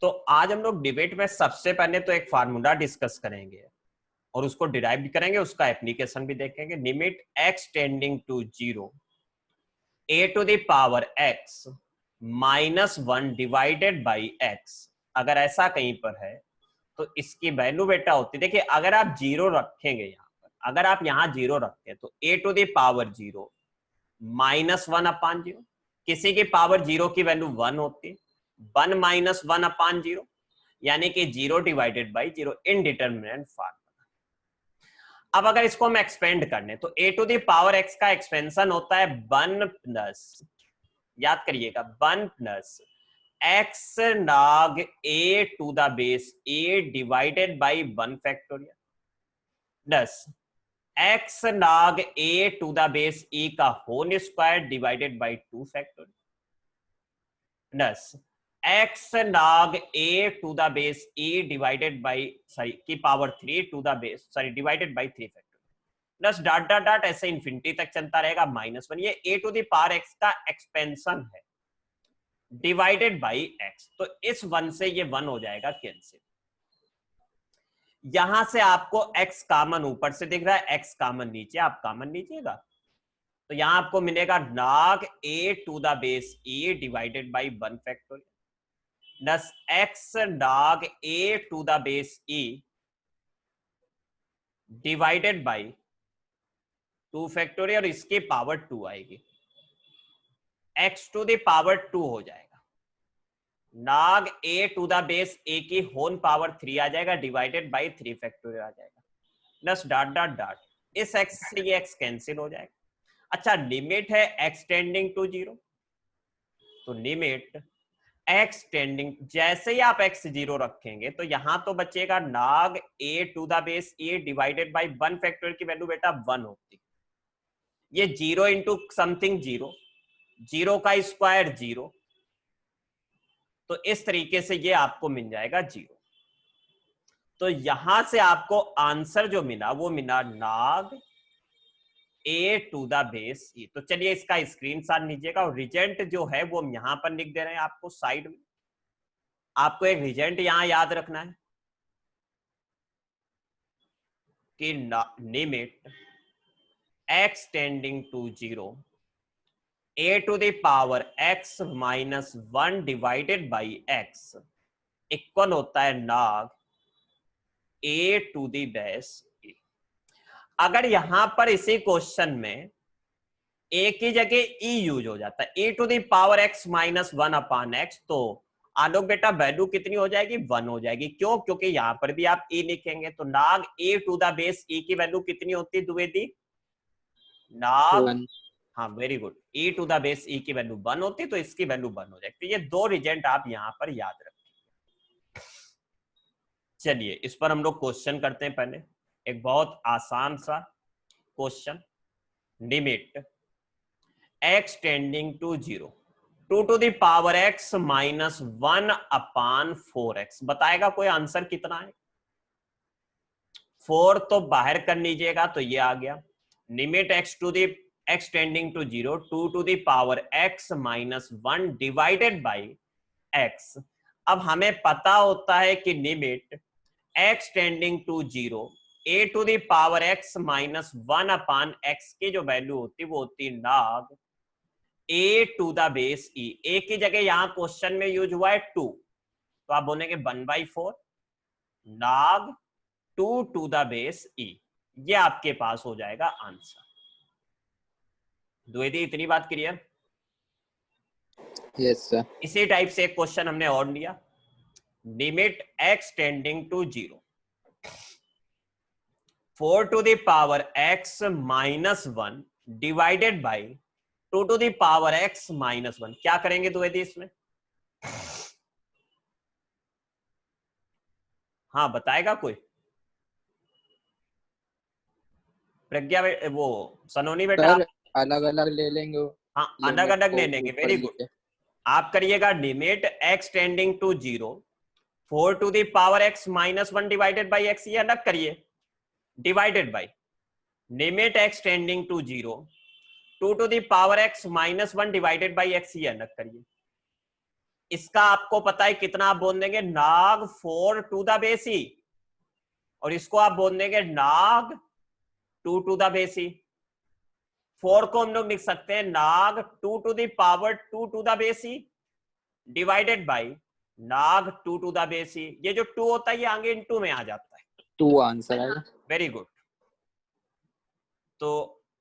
तो आज हम लोग डिबेट में सबसे पहले तो एक फार्मूला डिस्कस करेंगे और उसको डिराइव भी करेंगे, उसका एप्लीकेशन भी देखेंगे। Limit x tending to 0 a to the power x minus 1 divided by x, अगर ऐसा कहीं पर है तो इसकी वैल्यू बेटा होती है, देखिए अगर आप जीरो रखेंगे यहाँ पर, अगर आप यहाँ जीरो रखें तो a to the power 0 minus 1 upon 0, किसी की पावर 0 की वैल्यू 1 होती है, 1 माइनस 1 अपान 0 यानी कि 0 डिवाइडेड बाई 0, इनडिटरमिनेट फॉर्म। अब अगर इसको हम एक्सपेंड करने तो a to the power x का एक्सपेंशन होता है 1 प्लस, याद करिएगा 1 plus x log a to the base a divided by 1 factorial plus x log a to the base e का whole square divided by 2 factorial plus x log a to the base e divided by की power 3 to the base divided by 3 factorial plus dot dot dot ऐसे infinity तक चलता रहेगा -1। ये a to the power x का expansion है divided by x, तो इस 1 से ये 1 हो जाएगा कैंसिल। यहां से आपको x कॉमन ऊपर से दिख रहा है, x कॉमन नीचे, आप कॉमन लीजिएगा तो यहां आपको मिलेगा log a to the base e divided by 1 factorial plus x log a to the base e divided by 2 factorial और इसकी पावर 2 आएगी, x टू द पावर 2 हो जाएगा, log a to the base a की whole power 3 आ जाएगा divided by 3 factorial आ जाएगा प्लस डॉट डॉट डॉट, इस x से ये x कैंसिल हो जाएगा। अच्छा, लिमिट है x टेंडिंग टू 0, तो लिमिट x टेंडिंग, जैसे ही आप x 0 रखेंगे तो यहां तो बचेगा log a to the base a divided by 1 factorial की वैल्यू बेटा 1 होती, ये 0 इंटू समथिंग 0, 0 का स्क्वायर 0, तो इस तरीके से ये आपको मिल जाएगा 0। तो यहां से आपको आंसर जो मिला वो मिला log a to the base e। तो चलिए इसका स्क्रीनशॉट लीजिएगा और रिजल्ट जो है वो हम यहां पर लिख दे रहे हैं आपको साइड में। आपको एक रिजल्ट यहां याद रखना है कि limit x tending to 0 a to the power x minus 1 divided by x equal होता है log a to the base e। अगर यहां पर इसी क्वेश्चन में a की जगह e यूज हो जाता है, a to the power x minus 1 upon x, तो आलोक बेटा वैल्यू कितनी हो जाएगी 1 हो जाएगी। क्यों? क्योंकि यहां पर भी आप e लिखेंगे तो log a to the base e की वैल्यू कितनी होती है द्विवेदी, log, हाँ very good, e to the base e की वैल्यू 1 होती, तो इसकी वैल्यू 1 हो जाएगी। तो ये दो रिजल्ट आप यहां पर याद रखें। चलिए इस पर हम लोग क्वेश्चन करते हैं। पहले एक बहुत आसान सा question, limit x tending to 0 2 to the power x minus 1 upon 4x, बताएगा कोई आंसर कितना है? 4 तो बाहर कर लीजिएगा तो ये आ गया, limit x tending to 0 2 to the power x minus 1 divided by x। अब हमें पता होता है कि limit x tending to 0 a to the power x minus 1 upon x की जो वैल्यू होती वो होती log a to the base e। a की जगह यहां क्वेश्चन में यूज हुआ है 2, तो आप बोलेंगे 1/4 log 2 to the base e, ये आपके पास हो जाएगा आंसर। द्विवेदी इतनी बात क्लियर? Yes sir. इसी टाइप से एक क्वेश्चन हमने और लिया, limit x tending to 0 4 to the power x minus 1 divided by 2 to the power x minus 1, क्या करेंगे द्विवेदी इसमें? हाँ बताएगा कोई? प्रज्ञा वो सनोनी बेटा, अलग अलग ले लेंगे। हाँ अलग अलग ले लेंगे, वेरी गुड। आप करिएगा limit x tending to 0 4 to the power x minus 1 divided by x, ये अलग करिए, divided by limit x tending to 0 2 to the power x minus 1 divided by x, ये अलग करिए। इसका आपको पता है कितना आप बोल देंगे, log 4 to the base E, और इसको आप बोल देंगे log 2 to the base E. 4 को हम लोग लिख सकते हैं log 2 to the power 2 to the base E divided by log 2 to the base E. ये जो 2 होता है ये आगे इनटू में आ जाता है, 2 आंसर आएगा। Very good. तो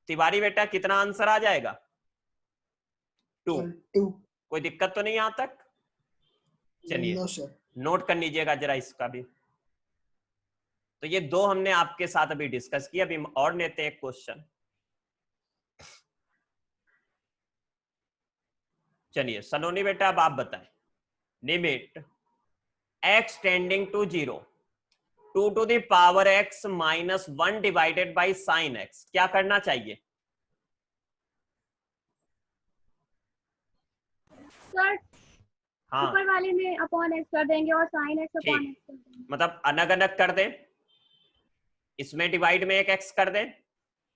तिवारी बेटा कितना आंसर आ जाएगा? 2। कोई दिक्कत तो नहीं यहां तक? चलिए नोट कर लीजिएगा जरा इसका भी। तो ये दो हमने आपके साथ अभी डिस्कस किया। अभी और लेते हैं एक क्वेश्चन। चलिए सलोनी बेटा अब आप बताएं, limit x tending to 0 2 to the power x minus 1 divided by sine x, क्या करना चाहिए? सर हाँ ऊपर वाले में अपॉन x कर देंगे और sin x अपॉन ठीक, x कर देंगे। मतलब अलग अलग कर दें, इसमें डिवाइड में एक x कर दें,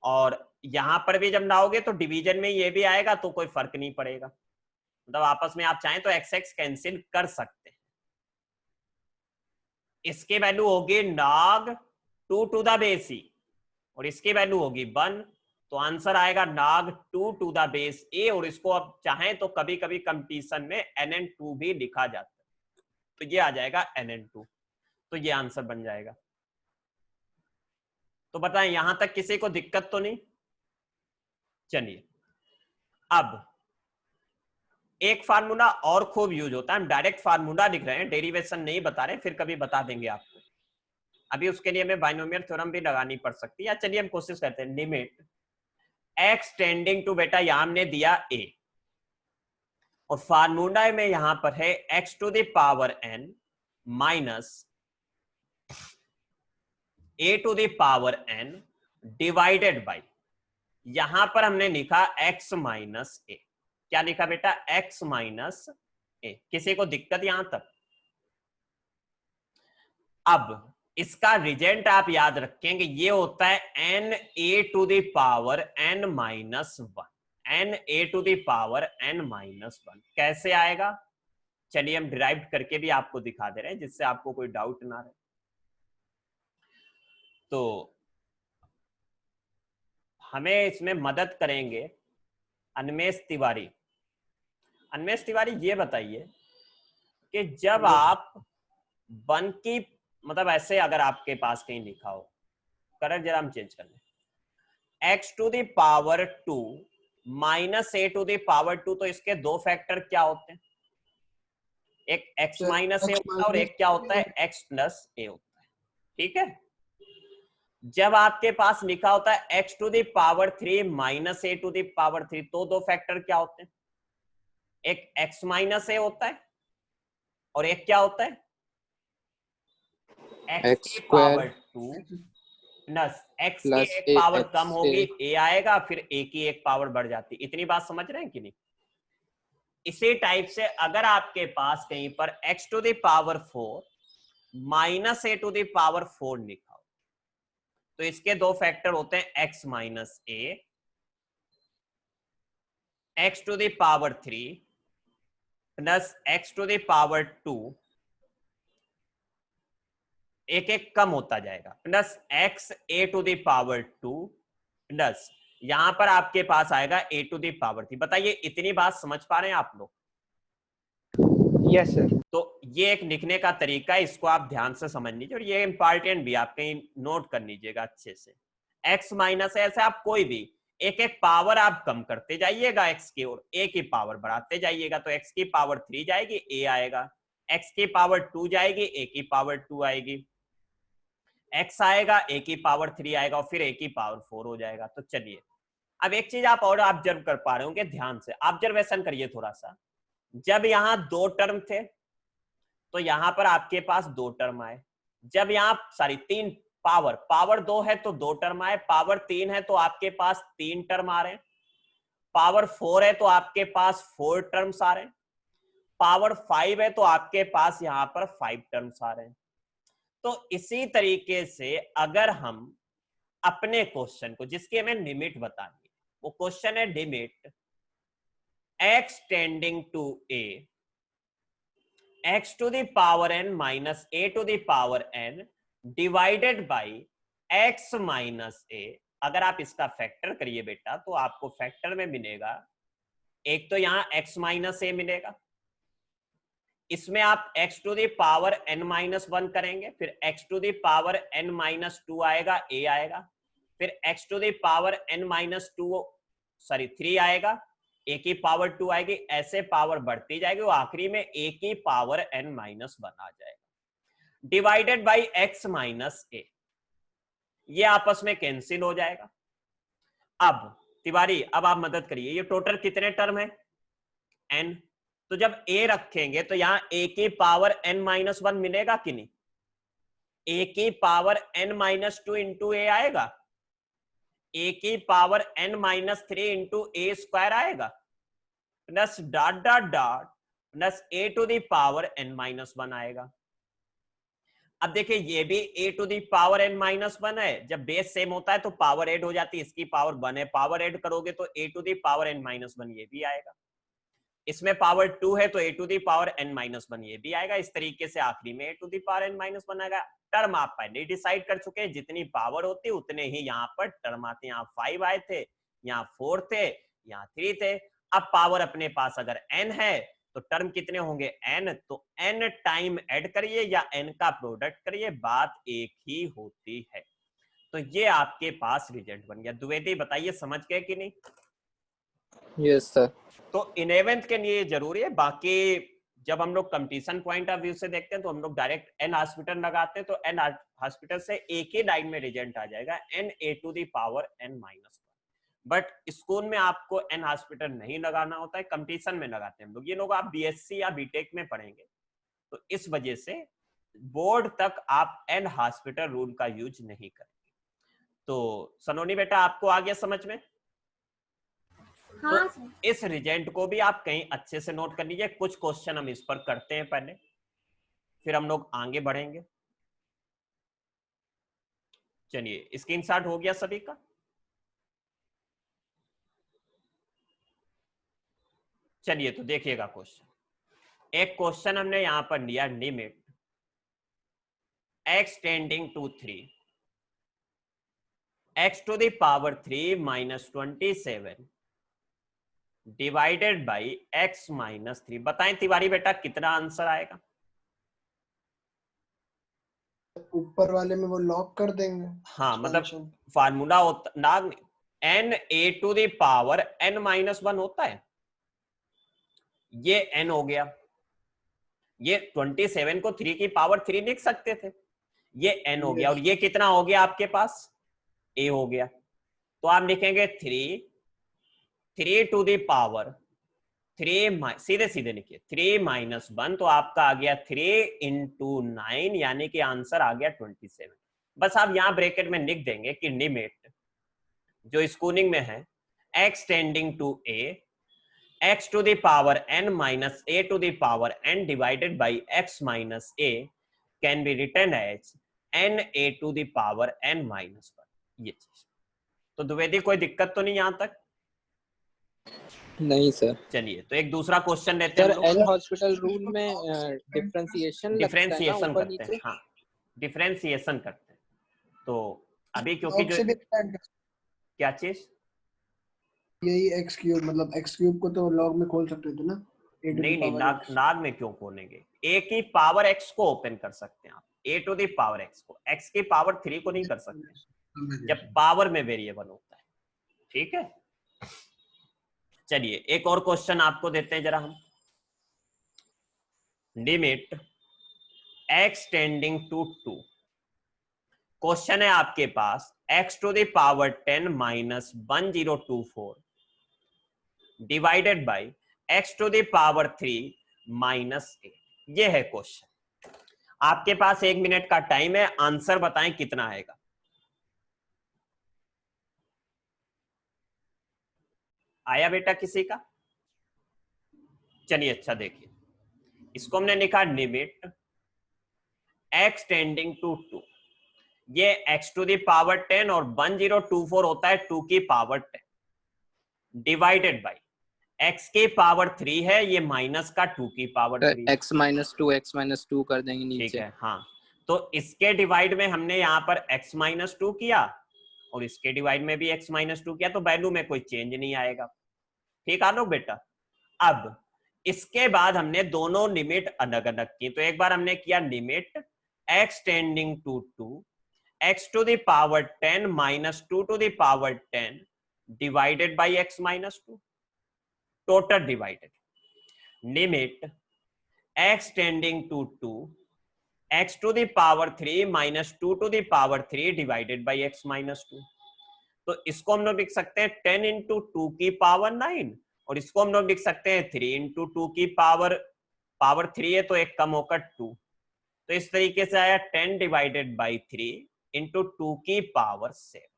और यहां पर भी जब लाओगे तो डिवीजन में ये भी आएगा, तो कोई फर्क नहीं पड़ेगा। मतलब आपस में आप चाहें तो x x कैंसिल कर सकते हैं। इसकी वैल्यू होगी नाग 2 टू द बेस ई और इसकी वैल्यू होगी 1, तो आंसर आएगा नाग 2 टू द बेस ए। और इसको आप चाहें तो कभी कभी कंपटीशन में nn2 भी लिखा जाता है, तो ये आ जाएगा nn2। तो ये आंसर बन जाएगा। तो बताएं यहां तक किसी को दिक्कत तो नहीं? चलिए अब एक फार्मूला और खूब यूज होता है, हम डायरेक्ट फार्मूला लिख रहे हैं, डेरिवेशन नहीं बता रहे, फिर कभी बता देंगे आपको। अभी उसके लिए हमें बाइनोमियल थ्योरम भी लगानी पड़ सकती है। चलिए हम कोशिश करते हैं। लिमिट x टेंडिंग टू, बेटा यहां हमने दिया a, और फार्मूला में यहां पर है x to the power n minus a to the power n divided by, यहां पर हमने लिखा x माइनस a। क्या लिखा बेटा? x minus a। किसी को दिक्कत यहां तक? अब इसका रिजल्ट आप याद रखेंगे, ये होता है n a to the power n minus 1, n a to the power n minus 1। कैसे आएगा? चलिए हम डिराइव करके भी आपको दिखा दे रहे हैं, जिससे आपको कोई डाउट ना रहे। तो हमें इसमें मदद करेंगे अन्मेष तिवारी। अन्मेष तिवारी ये बताइए कि जब आप 1 की, मतलब ऐसे अगर आपके पास कहीं लिखा हो, कलर जरा हम चेंज कर लें, x to the power 2 minus a to the power 2, तो इसके दो फैक्टर क्या होते हैं? एक x माइनस a होता है और एक क्या होता है? x प्लस a होता है। ठीक है, जब आपके पास लिखा होता है x to the power 3 minus a to the power 3, तो दो फैक्टर क्या होते हैं? एक x माइनस a होता है और एक क्या होता है? x की पावर 2 प्लस x की एक पावर कम होगी a आएगा, फिर a की एक पावर बढ़ जाती। इतनी बात समझ रहे हैं कि नहीं? इसी टाइप से अगर आपके पास कहीं पर x to the power 4 minus a to the power 4 लिखा हो, तो इसके दो फैक्टर होते हैं x minus a, x to the power 3 plus x to the power 2, एक एक कम होता जाएगा, plus x a to the power 2 plus यहां पर आपके पास आएगा a टू द पावर 3। बताइए इतनी बात समझ पा रहे हैं आप लोग? Yes sir. तो ये एक लिखने का तरीका है, इसको आप ध्यान से समझ लीजिए, और ये इंपॉर्टेंट भी, आप कहीं नोट कर लीजिएगा अच्छे से। x माइनस ऐसे आप कोई भी एक एक पावर आप कम करते जाइएगा x की, और a की पावर बढ़ाते जाइएगा, तो x की पावर 3 जाएगी, a आएगा, x की पावर 2 जाएगी, a की पावर 2 आएगी, x आएगा, a की पावर 3 आएगा, और फिर a की पावर 4 हो जाएगा। तो चलिए अब एक चीज आप और ऑब्जर्व कर पा रहे होंगे, ध्यान से ऑब्जर्वेशन करिए थोड़ा सा। जब यहां दो टर्म थे तो यहां पर आपके पास दो टर्म आए, जब यहां तीन पावर 2 है तो दो टर्म आए, पावर 3 है तो आपके पास 3 टर्म आ रहे हैं, पावर 4 है तो आपके पास 4 टर्म्स आ रहे हैं, पावर 5 है तो आपके पास यहां पर 5 टर्म्स आ रहे हैं। तो इसी तरीके से अगर हम अपने क्वेश्चन को, जिसकी हमें लिमिट बतानी है, वो क्वेश्चन है limit x tending to a x to the power n minus a to the power n divided by x minus a। अगर आप इसका फैक्टर करिए बेटा तो आपको फैक्टर में मिलेगा, एक तो यहां x माइनस a मिलेगा, इसमें आप x to the power n minus 1 करेंगे, फिर x to the power n minus 2 आएगा, a आएगा, फिर x to the power n minus 3 आएगा, a की पावर 2 आएगी, ऐसे पावर बढ़ती जाएगी, वो आखिरी में a की पावर n माइनस 1 आ जाएगा divided by x minus a। ये आपस में कैंसिल हो जाएगा। अब तिवारी अब आप मदद करिए, ये टोटल कितने टर्म है n, तो जब a रखेंगे तो यहां a की पावर n माइनस 1 मिलेगा कि नहीं, a की power n minus 2 into a आएगा, a की power n minus 3 into a square आएगा, plus dot dot dot plus a to the power n minus 1 आएगा। अब देखिए ये भी a to the power n minus 1 है, जब बेस सेम होता है तो पावर ऐड हो जाती है, इसकी पावर 1 है, पावर ऐड करोगे तो a to the power n minus 1 ये भी आएगा, इसमें पावर 2 है तो a to the power n minus 1 ये भी आएगा। इस तरीके से आखिरी में a to the power n minus 1 आएगा। टर्म आप पहले डिसाइड कर चुके हैं, जितनी पावर होती है उतने ही यहाँ पर टर्म आते हैं। यहाँ 5 आए थे, यहाँ 4 थे, यहाँ 3 थे। अब पावर अपने पास अगर n है तो टर्म कितने होंगे n, तो n टाइम ऐड करिए या n का प्रोडक्ट करिए, बात एक ही होती है। तो ये आपके पास रिजल्ट बन गया। द्विवेदी बताइए समझ गए कि नहीं? Yes sir. तो 11th के लिए जरूरी है, बाकी जब हम लोग कंपटीशन पॉइंट ऑफ व्यू से देखते हैं तो हम लोग डायरेक्ट n हॉस्पिटल लगाते हैं, तो n हॉस्पिटल से एक ही लाइन में रिजल्ट आ जाएगा n a to the power n minus 1। But school में आपको n हॉस्पिटल नहीं लगाना होता है, कंपटीशन में लगाते हैं हम लोग। ये लोग आप बीएससी या बीटेक में पढ़ेंगे, तो इस वजह से बोर्ड तक आप n हॉस्पिटल रूल का यूज नहीं करेंगे। तो सनोनी बेटा आपको आ गया समझ में? हाँ तो इस रिजल्ट को भी आप कहीं अच्छे से नोट कर लीजिए। कुछ क्वेश्चन हम इस पर करते हैं पहले, फिर हम लोग आगे बढ़ेंगे। चलिए स्क्रीनशॉट हो गया सभी का? चलिए तो देखिएगा क्वेश्चन। एक क्वेश्चन हमने यहां पर लिया, limit x tending to 3 x to the power 3 minus 27 divided by x minus 3। बताएं तिवारी बेटा कितना आंसर आएगा? ऊपर वाले में वो लॉक कर देंगे। हाँ मतलब फार्मूला होता नाग n a to the power n minus 1 होता है, ये n हो गया, ये 27 को 3 की पावर 3 लिख सकते थे, ये n हो गया, और ये कितना हो गया आपके पास? a हो गया। तो आप लिखेंगे 3 टू द पावर 3, सीधे सीधे लिखिए 3 माइनस 1, तो आपका आ गया 3 इंटू 9, यानी कि आंसर आ गया 27। बस आप यहां ब्रैकेट में लिख देंगे कि लिमिट जो स्कूलिंग में है x tending to a x to the power n minus a to the power n divided by x minus a can be written as n a to the power n minus 1। ये चीज तो द्विवेदी कोई दिक्कत तो नहीं यहां तक? नहीं सर। चलिए तो एक दूसरा क्वेश्चन लेते हैं सर एन हॉस्पिटल रूल में डिफरेंशिएशन डिफरेंशिएशन करते हैं। हाँ डिफरेंशिएशन करते हैं। तो अभी क्योंकि जो क्या चीज, यही एक्स क्यूब, मतलब एक्स क्यूब को तो लॉग में खोल सकते थे ना? नहीं नाग में क्यों खोलेंगे? a की पावर x को ओपन कर सकते हैं आप, a to the power x को, x की पावर 3 को नहीं कर सकते जब पावर में वेरिएबल होता है। ठीक है, चलिए एक और क्वेश्चन आपको देते हैं जरा हम। Limit x tending to 2, question है आपके पास x to the power 10 minus 1024 divided by x to the power 3 minus 8। ये है क्वेश्चन। आपके पास 1 मिनट का टाइम है, आंसर बताएं कितना आएगा। आया बेटा किसी का? चलिए अच्छा देखिए, इसको हमने लिखा लिमिट x टेंडिंग टू 2, ये x टू द पावर 10 और 1024 होता है 2 की पावर 10 डिवाइडेड बाई x की पावर 3 है, ये माइनस का 2 की पावर 3। x माइनस टू कर देंगे ठीक नीचे। है, हाँ। तो इसके डिवाइड में हमने यहाँ पर x माइनस 2 किया और इसके डिवाइड में भी x माइनस 2 किया, तो वैल्यू में कोई चेंज नहीं आएगा। ठीक है लोग बेटा। अब इसके बाद हमने दोनों लिमिट अलग अलग की। तो एक बार हमने किया limit x tending to 2 x to the power 10 minus 2 to the power 10 divided by x minus 2, total divided. Limit x tending to 2 x to the power 3 minus 2 to the power 3 divided by x minus 2। तो इसको हम लोग लिख सकते हैं 10 into 2 की power 9 और इसको हम लोग लिख सकते हैं 3 इंटू 2 की पावर 3 है तो एक कम होकर 2। तो इस तरीके से आया 10 डिवाइडेड बाई 3 इंटू 2 की पावर 7।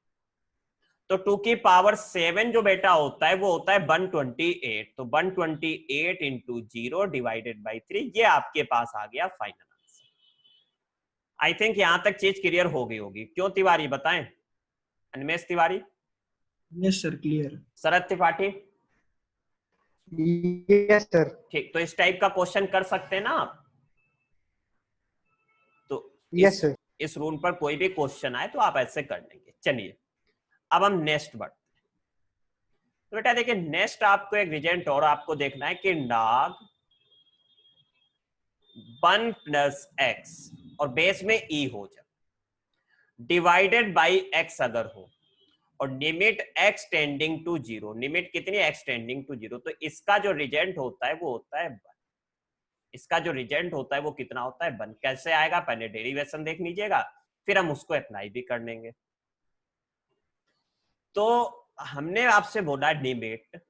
तो 2 की पावर 7 जो बेटा होता है वो होता है 128। तो 128 इंटू 0 डिवाइडेड बाई 3, ये आपके पास आ गया फाइनल आंसर। आई थिंक यहां तक चीज क्लियर हो गई होगी। क्यों तिवारी बताएं? Animesh Tiwari, yes sir, clear. Sharad Tripathi, yes sir. ठीक। तो इस टाइप का क्वेश्चन कर सकते हैं ना आप? तो यस सर। इस रूल पर कोई भी क्वेश्चन आए तो आप ऐसे कर लेंगे। चलिए अब हम नेक्स्ट बढ़ते हैं। तो बेटा देखिए, नेक्स्ट आपको एक रिजल्ट और आपको देखना है कि log 1 प्लस एक्स और बेस में e हो जाए डिवाइडेड बाई x अगर हो और limit x tending to 0, limit कितनी x टेंडिंग टू 0, तो इसका जो रिजल्ट होता है वो होता है 1। इसका जो रिजल्ट होता है वो कितना होता है 1। कैसे आएगा? पहले डेरिवेशन देख लीजिएगा, फिर हम उसको अप्लाई भी कर लेंगे। तो हमने आपसे बोला limit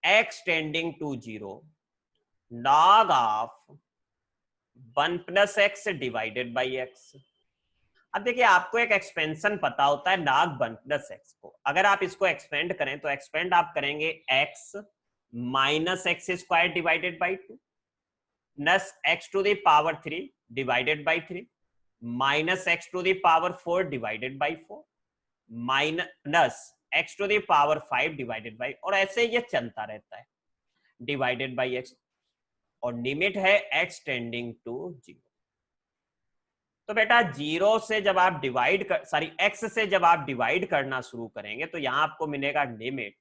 x tending to 0 log of 1 plus x divided by x. अब देखिए, आपको एक एक्सपेंशन पता होता है log 1 प्लस एक्स को। अगर आप इसको एक्सपेंड करें तो एक्सपेंड आप करेंगे x minus x square divided by 2 plus x to the power 3 divided by 3 minus x to the power 4 divided by 4 minus x to the power 5 divided by, और ऐसे ये चलता रहता है, डिवाइडेड बाई एक्स। और limit है x tending to 0। तो बेटा जीरो से जब आप डिवाइड कर x से जब आप डिवाइड करना शुरू करेंगे तो यहां आपको मिलेगा लिमिट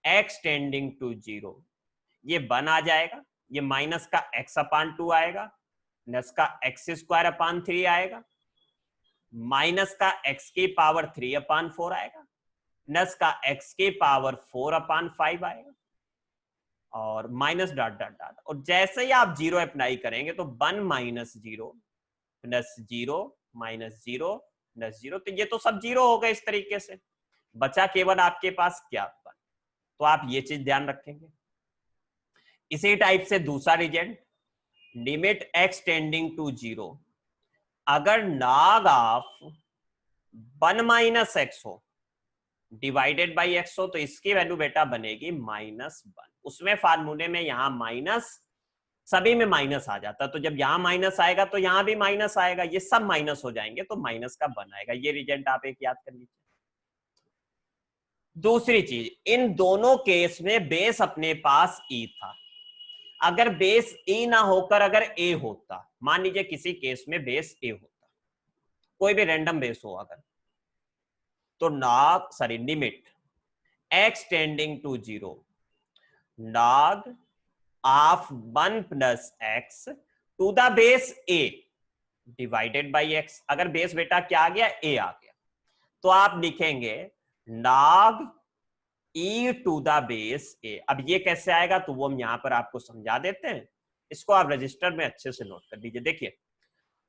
x टेंडिंग टू 0, ये 1 आ जाएगा, ये माइनस का x अपान 2 आएगा, प्लस का x स्क्वायर अपान 3 आएगा, माइनस का x की पावर 3 अपान 4 आएगा, प्लस का x की पावर 4 अपान 5 आएगा, और माइनस डॉट डॉट डॉट। और जैसे ही आप 0 अप्लाई करेंगे तो 1 माइनस 0 प्लस 0 माइनस 0 प्लस 0, तो ये तो सब 0 हो गए। इस तरीके से बचा केवल आपके पास क्या 1। तो आप ये चीज ध्यान रखेंगे। इसी टाइप से दूसरा result, limit x tending to 0 अगर log ऑफ 1 माइनस एक्स हो डिवाइडेड बाई एक्स हो तो इसकी वैल्यू बेटा बनेगी -1। उसमें फार्मूले में यहां माइनस, सभी में माइनस आ जाता, तो जब यहां माइनस आएगा तो यहां भी माइनस आएगा, ये सब माइनस हो जाएंगे तो माइनस का 1 आएगा। ये रिजल्ट आप एक याद कर लीजिए। दूसरी चीज, इन दोनों केस में बेस अपने पास e था। अगर बेस e ना होकर अगर a होता, मान लीजिए किसी केस में बेस a होता, कोई भी रैंडम बेस हो अगर, तो limit x tending to 0 log of 1 plus x to the base a divided by x। अगर बेस बेटा क्या आ गया? a आ गया, तो आप लिखेंगे log e to the base a। अब ये कैसे आएगा तो वो हम यहां पर आपको समझा देते हैं, इसको आप रजिस्टर में अच्छे से नोट कर लीजिए। देखिए,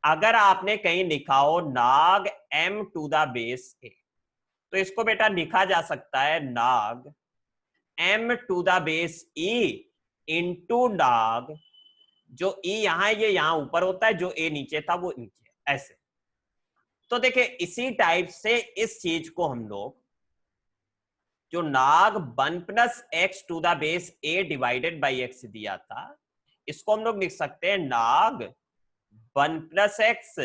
अगर आपने कहीं लिखा हो log m to the base a, तो इसको बेटा लिखा जा सकता है log m to the base e into log, जो e यहां है ये यहां ऊपर होता है, जो a नीचे था वो नीचे, ऐसे। तो देखिए, इसी टाइप से इस चीज को हम लोग जो log 1 plus x to the base a divided by x दिया था, इसको हम लोग लिख सकते हैं log 1 plus x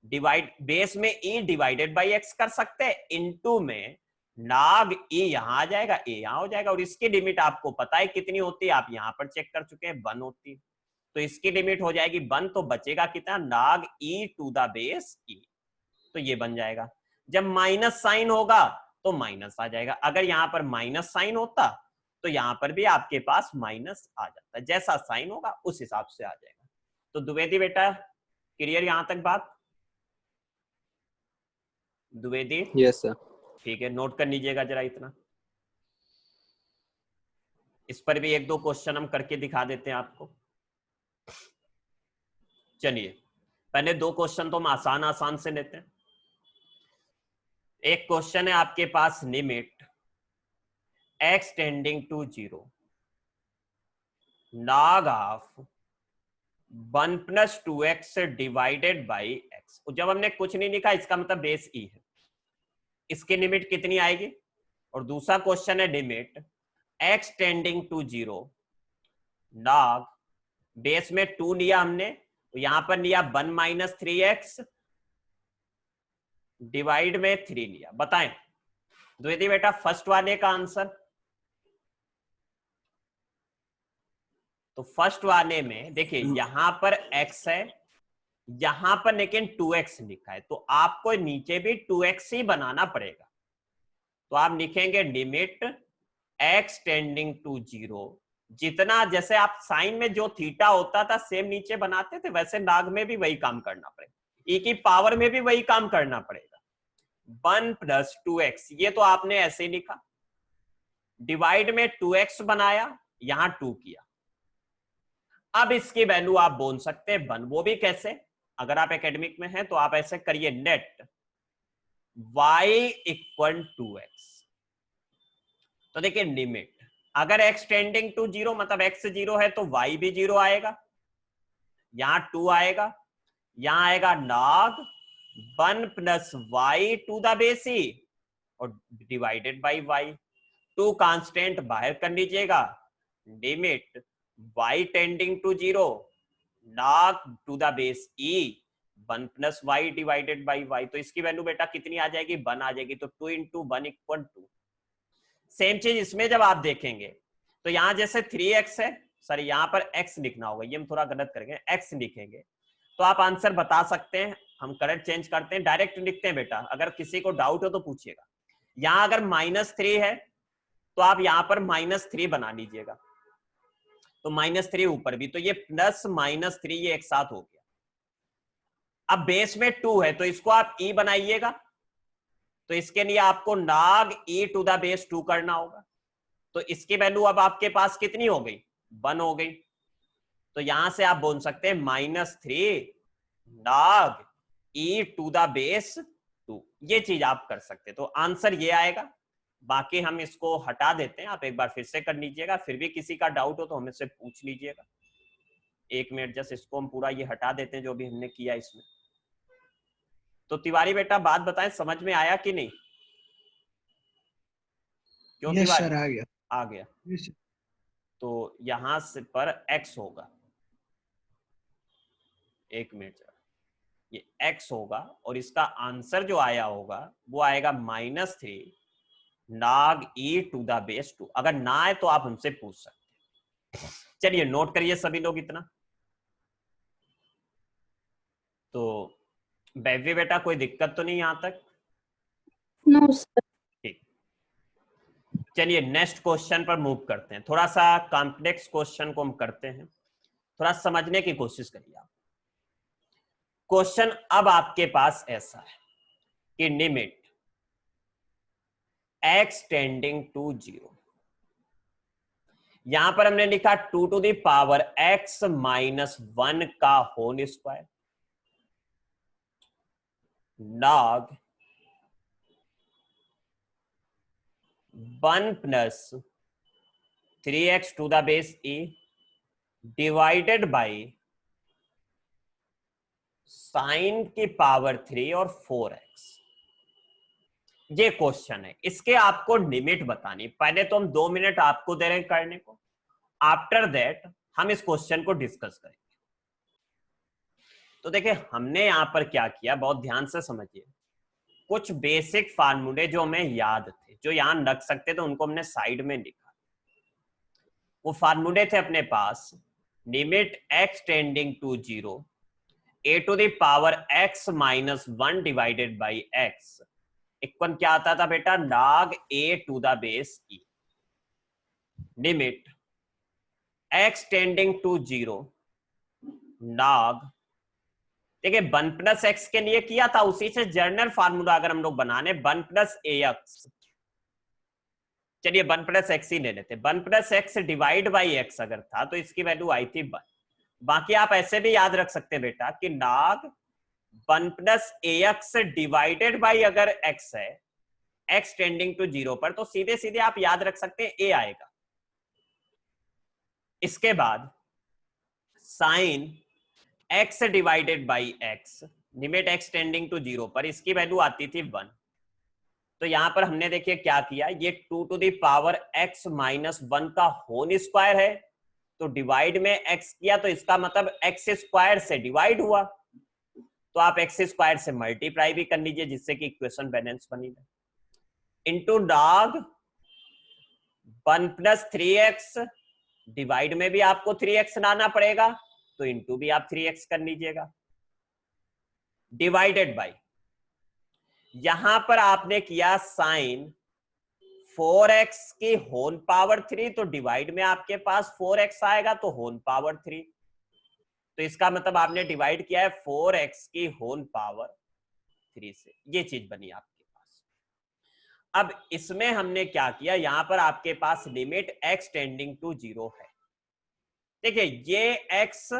divide base में e डिवाइडेड बाई एक्स कर सकते हैं, इनटू में नाग ई यहां आ जाएगा, ए यहां हो जाएगा, और इसकी लिमिट आपको पता है कितनी होती है, आप यहां पर चेक कर चुके हैं, 1 होती है। तो इसकी लिमिट हो जाएगी 1, तो बचेगा कितना, नाग ई टू द बेस ई, तो ये बन जाएगा। जब माइनस साइन होगा तो माइनस आ जाएगा, अगर यहां पर माइनस साइन होता तो यहां पर भी आपके पास माइनस आ जाता, जैसा साइन होगा उस हिसाब से आ जाएगा। तो द्विवेदी बेटा क्लियर यहां तक बात? Dwivedi yes sir. ठीक है, नोट कर लीजिएगा जरा इतना। इस पर भी 1-2 क्वेश्चन हम करके दिखा देते हैं आपको। चलिए पहले 2 क्वेश्चन तो हम आसान आसान से लेते हैं। एक क्वेश्चन है आपके पास, limit x tending to 0 log of 1 + 2x divided by x। जब हमने कुछ नहीं लिखा इसका मतलब बेस ई है, इसकी लिमिट कितनी आएगी। और दूसरा क्वेश्चन है limit x tending to 0 log, base में 2 लिया हमने, तो यहां पर लिया 1 - 3x डिवाइड में 3 लिया। बताएं द्विवेदी बेटा फर्स्ट वाले का आंसर। तो फर्स्ट वाले में देखिए यहां पर x है, यहां पर लेकिन 2x लिखा है, तो आपको नीचे भी 2x ही बनाना पड़ेगा। तो आप लिखेंगे लिमिट x टेंडिंग टू 0, जितना जैसे आप साइन में जो थीटा होता था सेम नीचे बनाते थे, वैसे नाग में भी वही काम करना पड़ेगा, e की पावर में भी वही काम करना पड़ेगा। 1 + 2x, ये तो आपने ऐसे लिखा, डिवाइड में 2x बनाया, यहां 2 किया। अब इसकी वैल्यू आप बोल सकते हैं 1, वो भी कैसे, अगर आप एकेडमिक में हैं तो आप ऐसे करिए, नेट y = 2x। तो देखिए लिमिट, अगर x टेंडिंग टू 0 मतलब x 0 है तो y भी 0 आएगा, यहां 2 आएगा, यहां आएगा log 1 + y to the base E और डिवाइडेड बाई y। 2 कांस्टेंट बाहर कर लीजिएगा, limit y tending to 0 log to the base e 1 + y divided by y। तो इसकी वैल्यू बेटा कितनी आ जाएगी, 1 आ जाएगी। तो 2 × 1 = 2। सेम चीज इसमें जब आप देखेंगे तो यहां जैसे 3x है, सॉरी यहां पर x लिखना होगा, ये हम थोड़ा गलत करेंगे, x लिखेंगे तो आप आंसर बता सकते हैं। हम करेक्ट चेंज करते हैं, डायरेक्ट लिखते हैं बेटा, अगर किसी को डाउट हो तो पूछिएगा। यहां अगर -3 है तो आप यहां पर -3 बना लीजिएगा, तो -3 ऊपर भी, तो ये प्लस -3 ये एक साथ हो गया। अब बेस में 2 है तो इसको आप e बनाइएगा, तो इसके लिए आपको log e to the base 2 करना होगा। तो इसकी वैल्यू अब आपके पास कितनी हो गई, 1 हो गई। तो यहां से आप बोल सकते हैं -3 log e to the base 2, ये चीज आप कर सकते हैं। तो आंसर ये आएगा। बाकी हम इसको हटा देते हैं, आप एक बार फिर से कर लीजिएगा, फिर भी किसी का डाउट हो तो हमें से पूछ लीजिएगा। 1 मिनट जस्ट इसको हम पूरा ये हटा देते हैं जो भी हमने किया इसमें। तो तिवारी बेटा बात बताएं, समझ में आया कि नहीं? क्यों यस तिवारी? सर, आ गया। आ गया। Yes sir. तो यहां से पर x होगा, 1 मिनट, ये x होगा और इसका आंसर जो आया होगा वो आएगा -3 log e to the base 2। अगर ना आए तो आप हमसे पूछ सकते हैं। चलिए नोट करिए सभी लोग इतना। तो बैवी बेटा कोई दिक्कत तो नहीं यहां तक? No sir. ठीक, चलिए नेक्स्ट क्वेश्चन पर मूव करते हैं। थोड़ा सा कॉम्प्लेक्स क्वेश्चन को हम करते हैं, थोड़ा समझने की कोशिश करिए आप। क्वेश्चन अब आपके पास ऐसा है कि लिमिट x टेंडिंग टू 0, यहां पर हमने लिखा 2 टू द पावर x - 1 का whole square log 1 + 3x to the base e divided by sine की पावर 3 और 4x। ये क्वेश्चन है, इसके आपको लिमिट बतानी। पहले तो हम 2 मिनट आपको दे रहे हैं करने को, आफ्टर दैट हम इस क्वेश्चन को डिस्कस करेंगे। तो देखिए हमने यहां पर क्या किया, बहुत ध्यान से समझिए। कुछ बेसिक फार्मूले जो हमें याद थे, जो यहां रख सकते थे, उनको हमने साइड में लिखा। वो फार्मूले थे अपने पास, limit x tending to 0 a to the power x minus 1 divided by x equal क्या आता था बेटा, log a to the base e। Limit x tending to 0 log, देखिए 1 प्लस एक्स के लिए किया था, उसी से जर्नल फार्मूला अगर हम लोग बनाने 1 प्लस एक्स, चलिए 1 प्लस एक्स ही ले लेते। 1 plus x divide by x अगर था तो इसकी वैल्यू आई थी 1। बाकी आप ऐसे भी याद रख सकते हैं बेटा कि log 1 plus x divided by अगर एक्स है एक्स टेंडिंग टू 0 पर, तो सीधे सीधे आप याद रख सकते हैं a आएगा। इसके बाद sine x divided by x, limit x tending to 0 पर, इसकी वैल्यू आती थी 1। तो यहां पर हमने देखिए क्या किया, ये 2 to the power x minus 1 का होल स्क्वायर है, तो डिवाइड में x किया तो इसका मतलब x स्क्वायर से डिवाइड हुआ, तो आप x स्क्वायर से मल्टीप्लाई भी कर लीजिए जिससे कि इक्वेशन बैलेंस बनी रहे। Into log 1 plus 3x, divide में भी आपको 3x लाना पड़ेगा तो इंटू भी आप 3x कर लीजिएगा, डिवाइडेड बाई यहां पर आपने किया साइन 4x की होल पावर 3, तो डिवाइड में आपके पास 4x आएगा तो होल पावर 3, तो इसका मतलब आपने डिवाइड किया है 4x की होल पावर 3 से, ये चीज बनी आपके पास। अब इसमें हमने क्या किया, यहां पर आपके पास लिमिट x टेंडिंग टू 0 है। देखिए ये x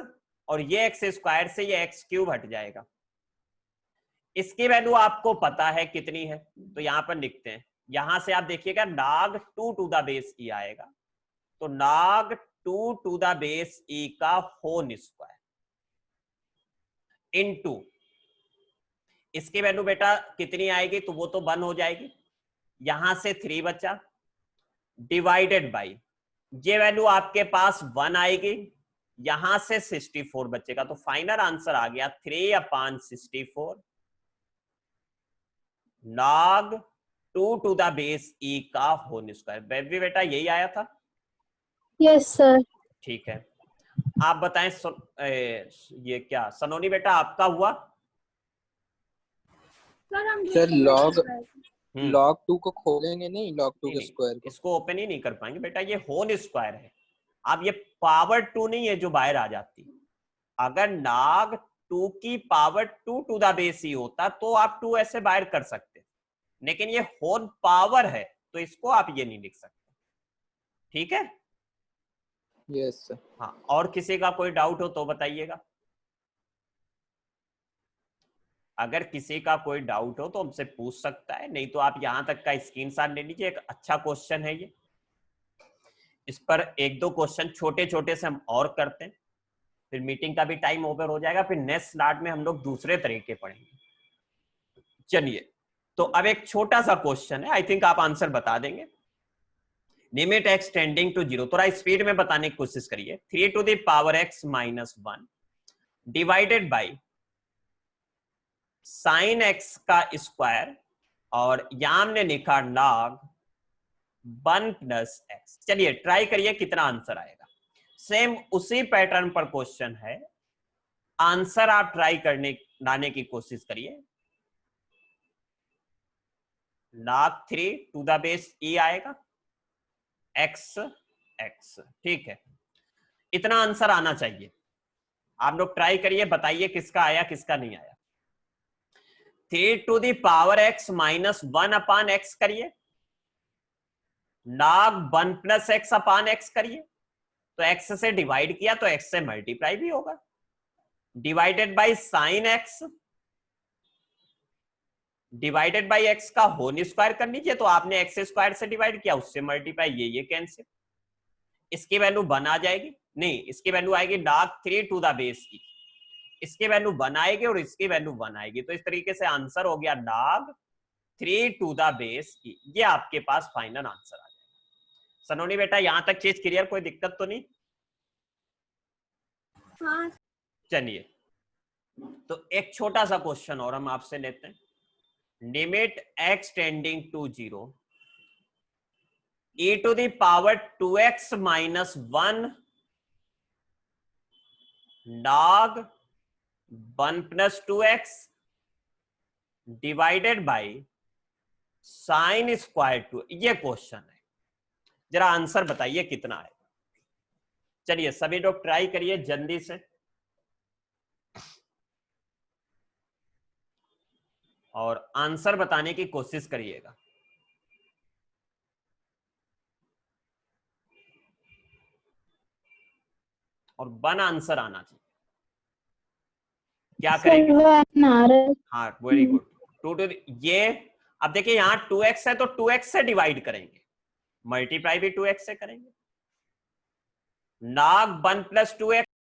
और ये x स्क्वायर से ये x क्यूब हट जाएगा, इसकी वैल्यू आपको पता है कितनी है, तो यहां पर लिखते हैं। यहां से आप देखिएगा log 2 to the base e आएगा, तो log 2 to the base e का होल स्क्वायर इनटू इसकी वैल्यू बेटा कितनी आएगी, तो वो तो 1 हो जाएगी, यहां से 3 बचा, डिवाइडेड बाई ये वैल्यू आपके पास 1 आएगी, यहां से 64 बचेगा, तो फाइनल आंसर आ गया 3/64 log 2 to the base e का होल स्क्वायर। बेबी बेटा यही आया था? Yes sir. ठीक है, आप बताएं ये क्या सनोनी बेटा आपका हुआ? सर log 2 को खोलेंगे नहीं, log 2 के स्क्वायर को इसको ओपन ही नहीं कर पाएंगे बेटा, ये होल स्क्वायर है। अब ये पावर 2 नहीं है जो बाहर आ जाती, अगर log 2 की पावर 2 टू द बेस ही होता तो आप 2 ऐसे बाहर कर सकते, लेकिन ये होल पावर है तो इसको आप ये नहीं लिख सकते। ठीक है, यस सर। हाँ, और किसी का कोई डाउट हो तो बताइएगा। अगर किसी का कोई डाउट हो तो हमसे पूछ सकता है, नहीं तो आप यहां तक का स्क्रीनशॉट ले लीजिए। एक अच्छा क्वेश्चन है ये, इस पर 1-2 क्वेश्चन छोटे छोटे से हम और करते हैं, फिर मीटिंग का भी टाइम ओवर हो जाएगा, फिर नेक्स्ट स्लाइड में हम लोग दूसरे तरीके पढ़ेंगे। चलिए, तो अब एक छोटा सा क्वेश्चन है, आई थिंक आप आंसर बता देंगे। लिमिट x टेंडिंग टू 0, थोड़ा स्पीड में बताने की कोशिश करिए। 3 to the power x minus 1 divided by sine x का स्क्वायर, और यहां हमने लिखा log 1 प्लस एक्स। चलिए ट्राई करिए कितना आंसर आएगा। सेम उसी पैटर्न पर क्वेश्चन है, आंसर आप ट्राई करने लाने की कोशिश करिए। log 3 to the base e आएगा x x, ठीक है, इतना आंसर आना चाहिए। आप लोग ट्राई करिए, बताइए किसका आया किसका नहीं आया। 3 to the power x minus 1 upon x करिए, log 1 plus x upon x करिए, तो x से डिवाइड किया तो x से मल्टीप्लाई भी होगा, divided by sine x divided by x का होल स्क्वायर कर लीजिए, तो आपने एक्स स्क्वायर से डिवाइड किया उससे मल्टीप्लाई, ये कैंसिल, इसकी वैल्यू 1 आ जाएगी, नहीं इसकी वैल्यू आएगी log 3 to the base e, इसकी वैल्यू 1 आएगी और इसकी वैल्यू 1 आएगी, तो इस तरीके से आंसर हो गया log 3 to the base e। ये आपके पास फाइनल आंसर आ जाएगा। सनोनी बेटा यहां तक चीज क्लियर, कोई दिक्कत तो नहीं? हाँ। चलिए, तो एक छोटा सा क्वेश्चन और हम आपसे लेते हैं। Limit x tending to 0 e to the power 2x minus 1 log 1 plus 2x divided by sine square 2। ये क्वेश्चन है, जरा आंसर बताइए कितना है। चलिए सभी लोग ट्राई करिए जल्दी से, और आंसर बताने की कोशिश करिएगा। और 1 आंसर आना चाहिए। क्या करेंगे? हाँ वेरी गुड। 2 टू ये अब देखिए यहां 2x है तो 2x से डिवाइड करेंगे, मल्टीप्लाई भी 2x से करेंगे। log 1 plus 2x